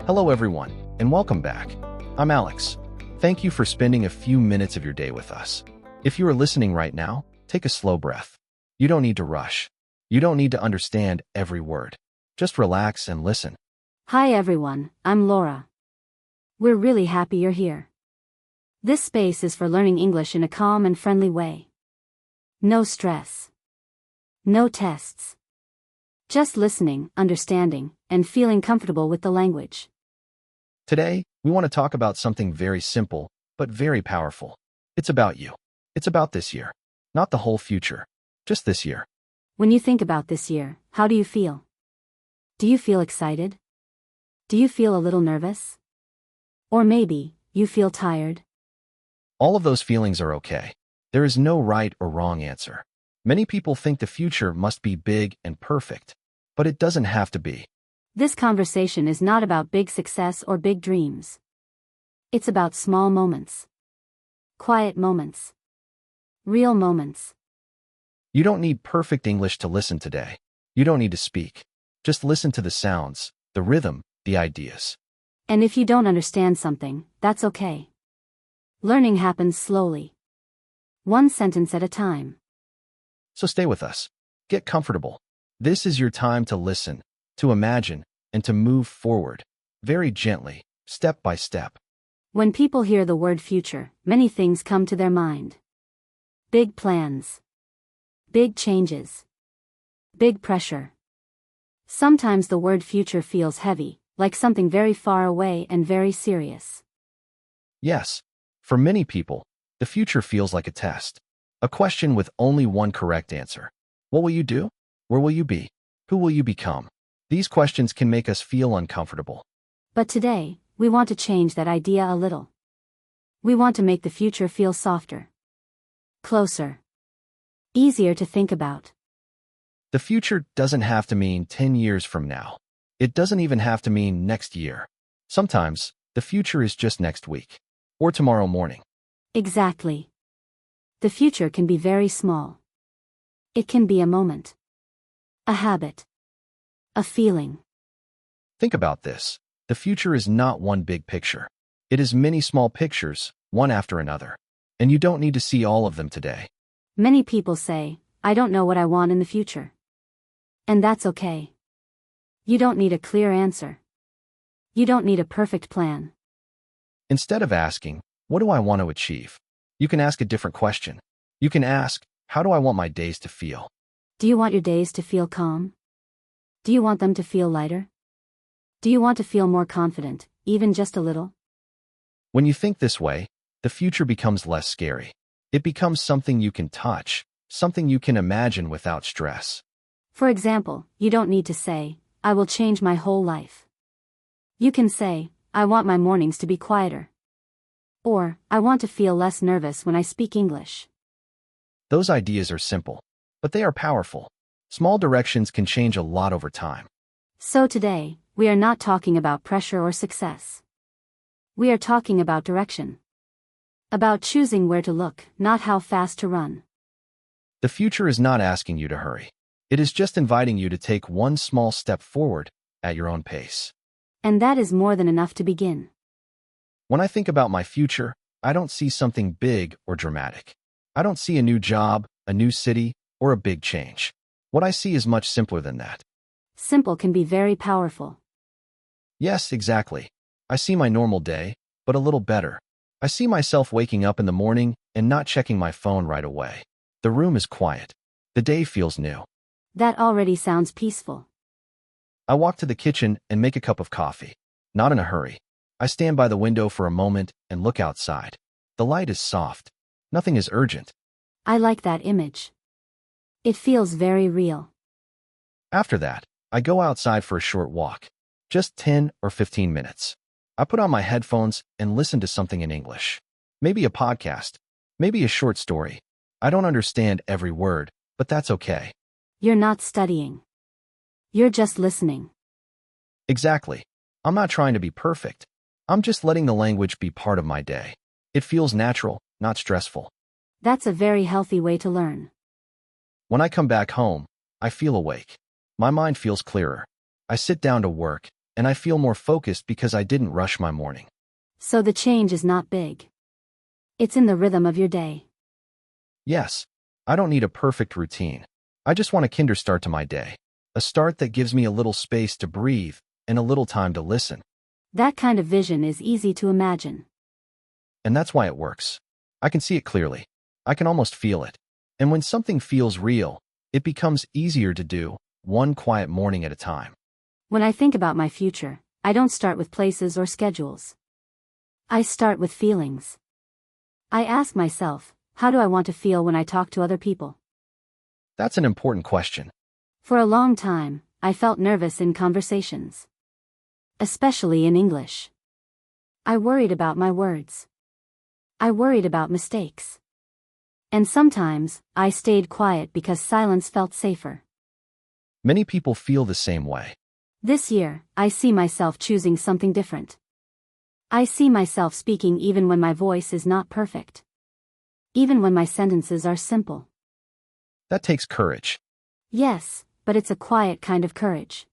Hello everyone, and welcome back. I'm Alex. Thank you for spending a few minutes of your day with us. If you are listening right now, take a slow breath. You don't need to rush. You don't need to understand every word. Just relax and listen. Hi everyone, I'm Laura. We're really happy you're here. This space is for learning English in a calm and friendly way. No stress. No tests. Just listening, understanding, and feeling comfortable with the language. Today, we want to talk about something very simple, but very powerful. It's about you. It's about this year. Not the whole future. Just this year. When you think about this year, how do you feel? Do you feel excited? Do you feel a little nervous? Or maybe, you feel tired? All of those feelings are okay. There is no right or wrong answer. Many people think the future must be big and perfect, but it doesn't have to be. This conversation is not about big success or big dreams. It's about small moments. Quiet moments. Real moments. You don't need perfect English to listen today. You don't need to speak. Just listen to the sounds, the rhythm, the ideas. And if you don't understand something, that's okay. Learning happens slowly. One sentence at a time. So stay with us. Get comfortable. This is your time to listen, to imagine, and to move forward, very gently, step by step. When people hear the word future, many things come to their mind. Big plans. Big changes. Big pressure. Sometimes the word future feels heavy, like something very far away and very serious. Yes, for many people, the future feels like a test. A question with only one correct answer. What will you do? Where will you be? Who will you become? These questions can make us feel uncomfortable. But today, we want to change that idea a little. We want to make the future feel softer. Closer. Easier to think about. The future doesn't have to mean 10 years from now. It doesn't even have to mean next year. Sometimes, the future is just next week. Or tomorrow morning. Exactly. The future can be very small. It can be a moment. A habit. A feeling. Think about this. The future is not one big picture. It is many small pictures, one after another. And you don't need to see all of them today. Many people say, I don't know what I want in the future. And that's okay. You don't need a clear answer. You don't need a perfect plan. Instead of asking, what do I want to achieve? You can ask a different question. You can ask, how do I want my days to feel? Do you want your days to feel calm? Do you want them to feel lighter? Do you want to feel more confident, even just a little? When you think this way, the future becomes less scary. It becomes something you can touch, something you can imagine without stress. For example, you don't need to say, I will change my whole life. You can say, I want my mornings to be quieter. Or, I want to feel less nervous when I speak English. Those ideas are simple, but they are powerful. Small directions can change a lot over time. So today, we are not talking about pressure or success. We are talking about direction. About choosing where to look, not how fast to run. The future is not asking you to hurry. It is just inviting you to take one small step forward at your own pace. And that is more than enough to begin. When I think about my future, I don't see something big or dramatic. I don't see a new job, a new city, or a big change. What I see is much simpler than that. Simple can be very powerful. Yes, exactly. I see my normal day, but a little better. I see myself waking up in the morning and not checking my phone right away. The room is quiet. The day feels new. That already sounds peaceful. I walk to the kitchen and make a cup of coffee. Not in a hurry. I stand by the window for a moment and look outside. The light is soft. Nothing is urgent. I like that image. It feels very real. After that, I go outside for a short walk. Just 10 or 15 minutes. I put on my headphones and listen to something in English. Maybe a podcast. Maybe a short story. I don't understand every word, but that's okay. You're not studying. You're just listening. Exactly. I'm not trying to be perfect. I'm just letting the language be part of my day. It feels natural, not stressful. That's a very healthy way to learn. When I come back home, I feel awake. My mind feels clearer. I sit down to work, and I feel more focused because I didn't rush my morning. So the change is not big. It's in the rhythm of your day. Yes, I don't need a perfect routine. I just want a kinder start to my day. A start that gives me a little space to breathe and a little time to listen. That kind of vision is easy to imagine. And that's why it works. I can see it clearly. I can almost feel it. And when something feels real, it becomes easier to do, one quiet morning at a time. When I think about my future, I don't start with places or schedules. I start with feelings. I ask myself, how do I want to feel when I talk to other people? That's an important question. For a long time, I felt nervous in conversations. Especially in English. I worried about my words. I worried about mistakes. And sometimes, I stayed quiet because silence felt safer. Many people feel the same way. This year, I see myself choosing something different. I see myself speaking even when my voice is not perfect. Even when my sentences are simple. That takes courage. Yes, but it's a quiet kind of courage.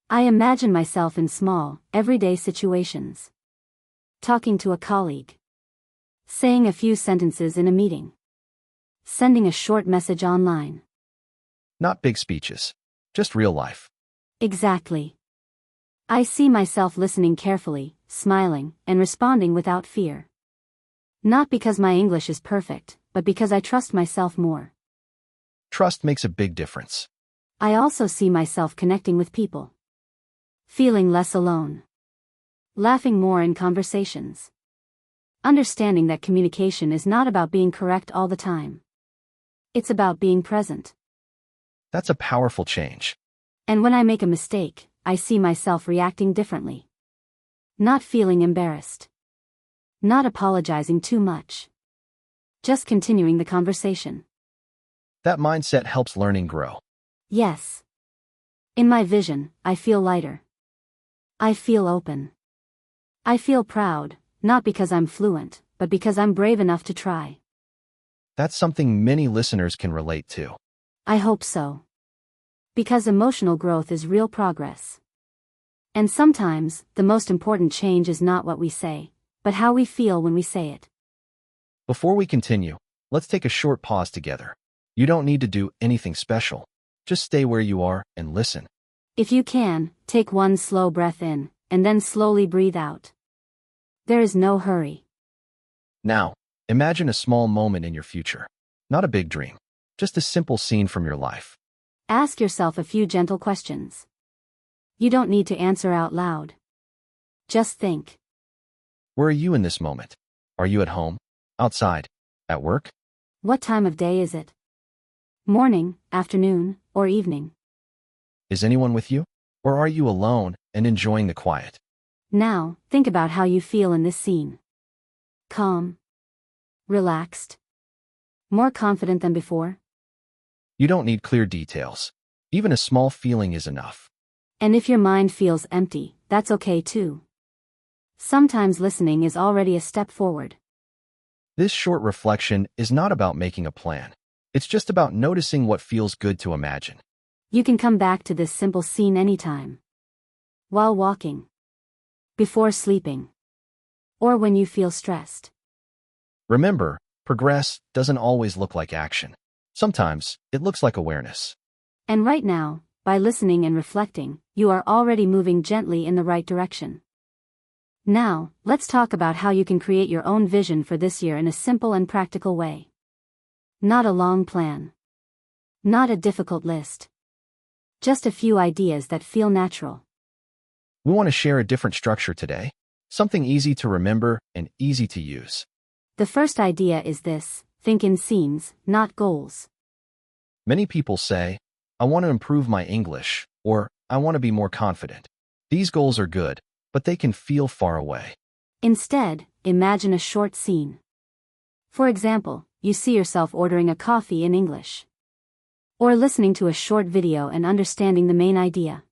I imagine myself in small, everyday situations. Talking to a colleague. Saying a few sentences in a meeting. Sending a short message online. Not big speeches. Just real life. Exactly. I see myself listening carefully, smiling, and responding without fear. Not because my English is perfect, but because I trust myself more. Trust makes a big difference. I also see myself connecting with people. Feeling less alone. Laughing more in conversations. Understanding that communication is not about being correct all the time. It's about being present. That's a powerful change. And when I make a mistake, I see myself reacting differently. Not feeling embarrassed. Not apologizing too much. Just continuing the conversation. That mindset helps learning grow. Yes. In my vision, I feel lighter. I feel open. I feel proud, not because I'm fluent, but because I'm brave enough to try. That's something many listeners can relate to. I hope so. Because emotional growth is real progress. And sometimes, the most important change is not what we say, but how we feel when we say it. Before we continue, let's take a short pause together. You don't need to do anything special. Just stay where you are and listen. If you can, take one slow breath in, and then slowly breathe out. There is no hurry. Now, imagine a small moment in your future. Not a big dream. Just a simple scene from your life. Ask yourself a few gentle questions. You don't need to answer out loud. Just think. Where are you in this moment? Are you at home? Outside? At work? What time of day is it? Morning, afternoon, or evening? Is anyone with you? Or are you alone and enjoying the quiet? Now, think about how you feel in this scene. Calm. Relaxed. More confident than before? You don't need clear details. Even a small feeling is enough. And if your mind feels empty, that's okay too. Sometimes listening is already a step forward. This short reflection is not about making a plan. It's just about noticing what feels good to imagine. You can come back to this simple scene anytime. While walking. Before sleeping. Or when you feel stressed. Remember, progress doesn't always look like action. Sometimes, it looks like awareness. And right now, by listening and reflecting, you are already moving gently in the right direction. Now, let's talk about how you can create your own vision for this year in a simple and practical way. Not a long plan. Not a difficult list. Just a few ideas that feel natural. We want to share a different structure today. Something easy to remember and easy to use. The first idea is this: think in scenes, not goals. Many people say, I want to improve my English, or I want to be more confident. These goals are good, but they can feel far away. Instead, imagine a short scene. For example, you see yourself ordering a coffee in English. Or listening to a short video and understanding the main idea.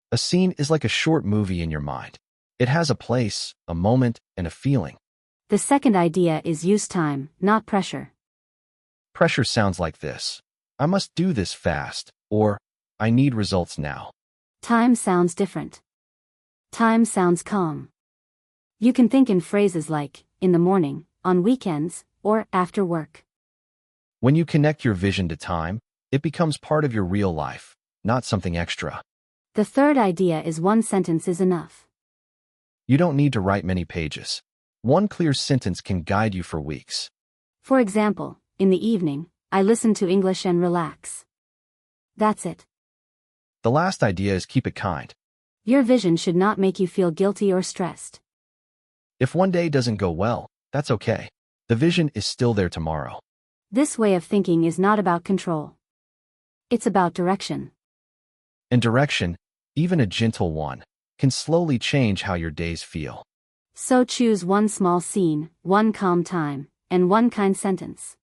A scene is like a short movie in your mind. It has a place, a moment, and a feeling. The second idea is use time, not pressure. Pressure sounds like this: I must do this fast, or I need results now. Time sounds different. Time sounds calm. You can think in phrases like, in the morning, on weekends, or after work. When you connect your vision to time, it becomes part of your real life, not something extra. The third idea is one sentence is enough. You don't need to write many pages. One clear sentence can guide you for weeks. For example, in the evening, I listen to English and relax. That's it. The last idea is keep it kind. Your vision should not make you feel guilty or stressed. If one day doesn't go well, that's okay. The vision is still there tomorrow. This way of thinking is not about control. It's about direction. And direction, even a gentle one, can slowly change how your days feel. So choose one small scene, one calm time, and one kind sentence.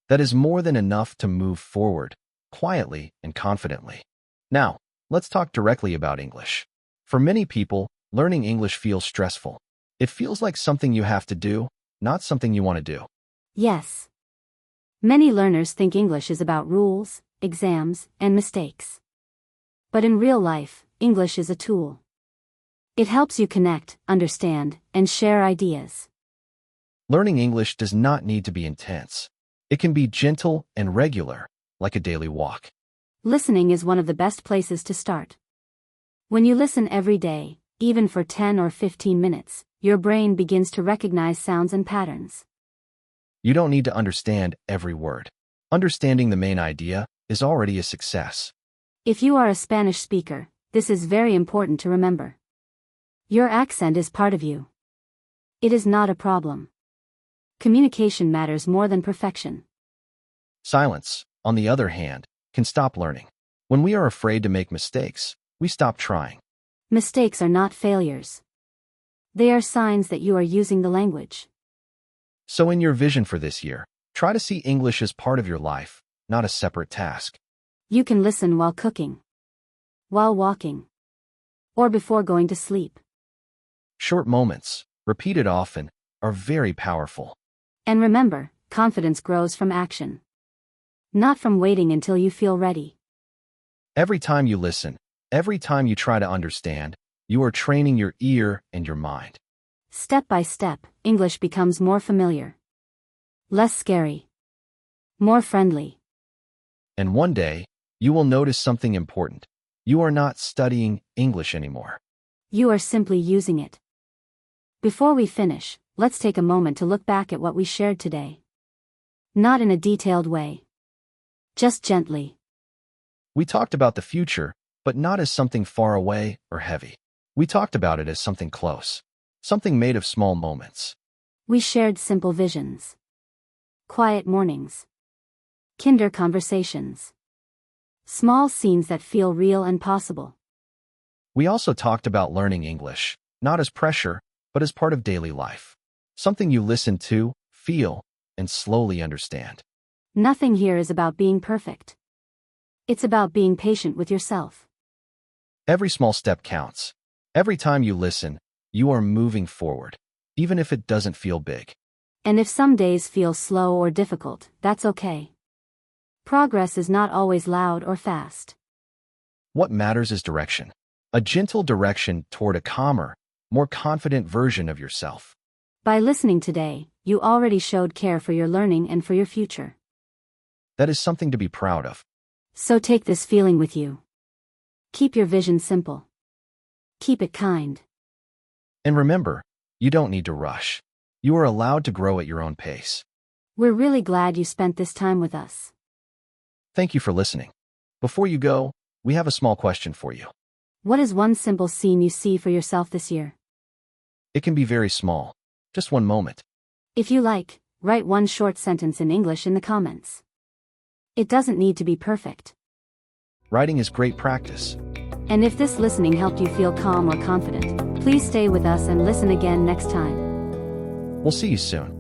That is more than enough to move forward, quietly and confidently. Now, let's talk directly about English. For many people, learning English feels stressful. It feels like something you have to do, not something you want to do. Yes. Many learners think English is about rules, exams, and mistakes. But in real life, English is a tool. It helps you connect, understand, and share ideas. Learning English does not need to be intense. It can be gentle and regular, like a daily walk. Listening is one of the best places to start. When you listen every day, even for 10 or 15 minutes, your brain begins to recognize sounds and patterns. You don't need to understand every word. Understanding the main idea is already a success. If you are a Spanish speaker, this is very important to remember. Your accent is part of you. It is not a problem. Communication matters more than perfection. Silence, on the other hand, can stop learning. When we are afraid to make mistakes, we stop trying. Mistakes are not failures. They are signs that you are using the language. So in your vision for this year, try to see English as part of your life, not a separate task. You can listen while cooking, while walking, or before going to sleep. Short moments, repeated often, are very powerful. And remember, confidence grows from action, not from waiting until you feel ready. Every time you listen, every time you try to understand, you are training your ear and your mind. Step by step, English becomes more familiar, less scary, more friendly. And one day, you will notice something important. You are not studying English anymore. You are simply using it. Before we finish, let's take a moment to look back at what we shared today. Not in a detailed way. Just gently. We talked about the future, but not as something far away or heavy. We talked about it as something close. Something made of small moments. We shared simple visions. Quiet mornings. Kinder conversations. Small scenes that feel real and possible. We also talked about learning English, not as pressure, but as part of daily life. Something you listen to, feel, and slowly understand. Nothing here is about being perfect. It's about being patient with yourself. Every small step counts. Every time you listen, you are moving forward, even if it doesn't feel big. And if some days feel slow or difficult, that's okay. Progress is not always loud or fast. What matters is direction. A gentle direction toward a calmer, more confident version of yourself. By listening today, you already showed care for your learning and for your future. That is something to be proud of. So take this feeling with you. Keep your vision simple. Keep it kind. And remember, you don't need to rush. You are allowed to grow at your own pace. We're really glad you spent this time with us. Thank you for listening. Before you go, we have a small question for you. What is one simple scene you see for yourself this year? It can be very small, just one moment. If you like, write one short sentence in English in the comments. It doesn't need to be perfect. Writing is great practice. And if this listening helped you feel calm or confident, please stay with us and listen again next time. We'll see you soon.